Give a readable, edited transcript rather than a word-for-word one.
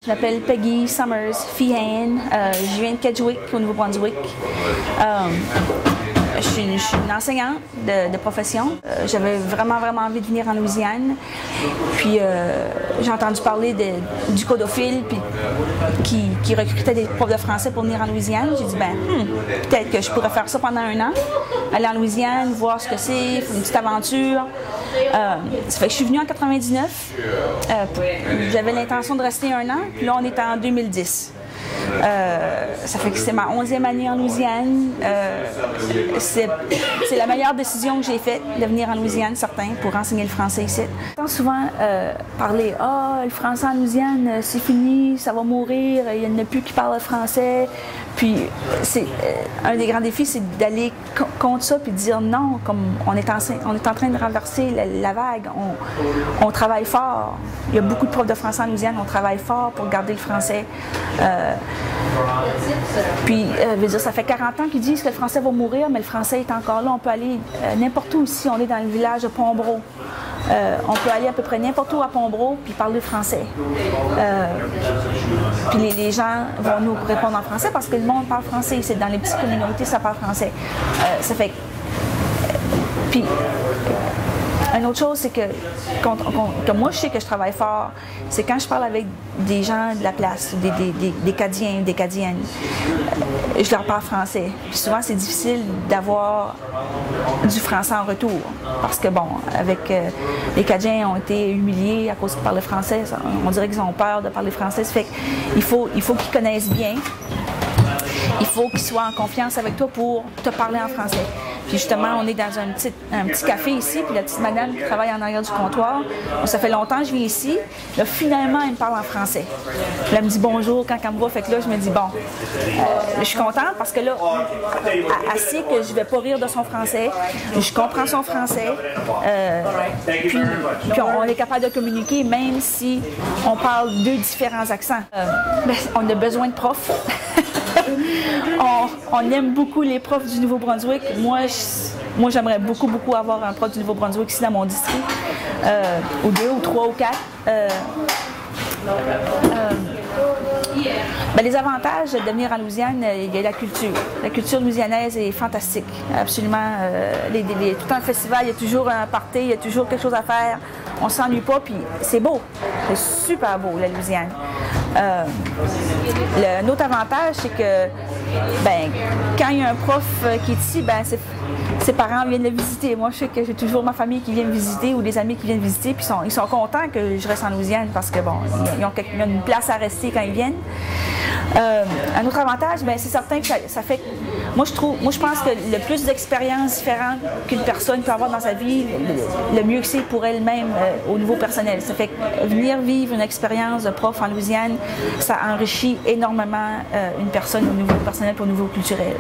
Je m'appelle Peggy Summers Feehan. Je viens de Kedgewick, au Nouveau-Brunswick. Je suis une enseignante de profession. J'avais vraiment envie de venir en Louisiane. Puis j'ai entendu parler du codophile qui recrutait des profs de français pour venir en Louisiane. J'ai dit, peut-être que je pourrais faire ça pendant 1 an. Aller en Louisiane, voir ce que c'est, faire une petite aventure. Ça fait que je suis venue en 99. J'avais l'intention de rester 1 an, puis là on est en 2010. Ça fait que c'est ma 11e année en Louisiane. C'est la meilleure décision que j'ai faite de venir en Louisiane, certain, pour enseigner le français ici. J'entends souvent parler « Ah, le français en Louisiane, c'est fini, ça va mourir, il n'y en a plus qui parlent le français. » Puis, un des grands défis, c'est d'aller contre ça puis de dire non, comme on est en train de renverser la vague. On travaille fort. Il y a beaucoup de profs de français en Louisiane, on travaille fort pour garder le français. Puis, ça fait 40 ans qu'ils disent que le français va mourir, mais le français est encore là. On peut aller n'importe où ici. On est dans le village de Pombro. On peut aller à peu près n'importe où à Pombro puis parler français. Puis les gens vont nous répondre en français parce que le monde parle français. C'est dans les petites communautés, ça parle français. Ça fait. Puis, une autre chose, c'est que moi, je sais que je travaille fort, c'est quand je parle avec des gens de la place, des Cadiens, des Cadiennes, je leur parle français. Puis souvent, c'est difficile d'avoir du français en retour. Parce que, bon, les Cadiens ont été humiliés à cause qu'ils parlent français. On dirait qu'ils ont peur de parler français. Ça fait qu'il faut qu'ils connaissent bien. Il faut qu'ils soient en confiance avec toi pour te parler en français. Puis justement, on est dans un petit café ici, puis la petite madame qui travaille en arrière du comptoir, ça fait longtemps que je viens ici, là, finalement, elle me parle en français. Puis elle me dit bonjour quand elle me voit, fait que là, je me dis bon, je suis contente parce que là, elle sait que je vais pas rire de son français, je comprends son français, puis on est capable de communiquer même si on parle 2 différents accents. On a besoin de profs. On aime beaucoup les profs du Nouveau-Brunswick. Moi, j'aimerais beaucoup avoir un prof du Nouveau-Brunswick ici dans mon district, ou 2, ou 3, ou 4. Les avantages de venir en Louisiane, il y a la culture. La culture louisianaise est fantastique, absolument. Tout le temps le festival, il y a toujours un party, il y a toujours quelque chose à faire. On ne s'ennuie pas, puis c'est beau. C'est super beau, la Louisiane. Un autre avantage, c'est que quand il y a un prof qui est ici, ses parents viennent le visiter. Moi, je sais que j'ai toujours ma famille qui vient me visiter ou des amis qui viennent visiter, puis ils sont contents que je reste en Louisiane parce que bon, ils ont une place à rester quand ils viennent. Un autre avantage, c'est certain que ça fait. Moi, je pense que le plus d'expériences différentes qu'une personne peut avoir dans sa vie, le mieux que c'est pour elle-même au niveau personnel. Ça fait que venir vivre une expérience de prof en Louisiane, ça enrichit énormément une personne au niveau personnel et au niveau culturel.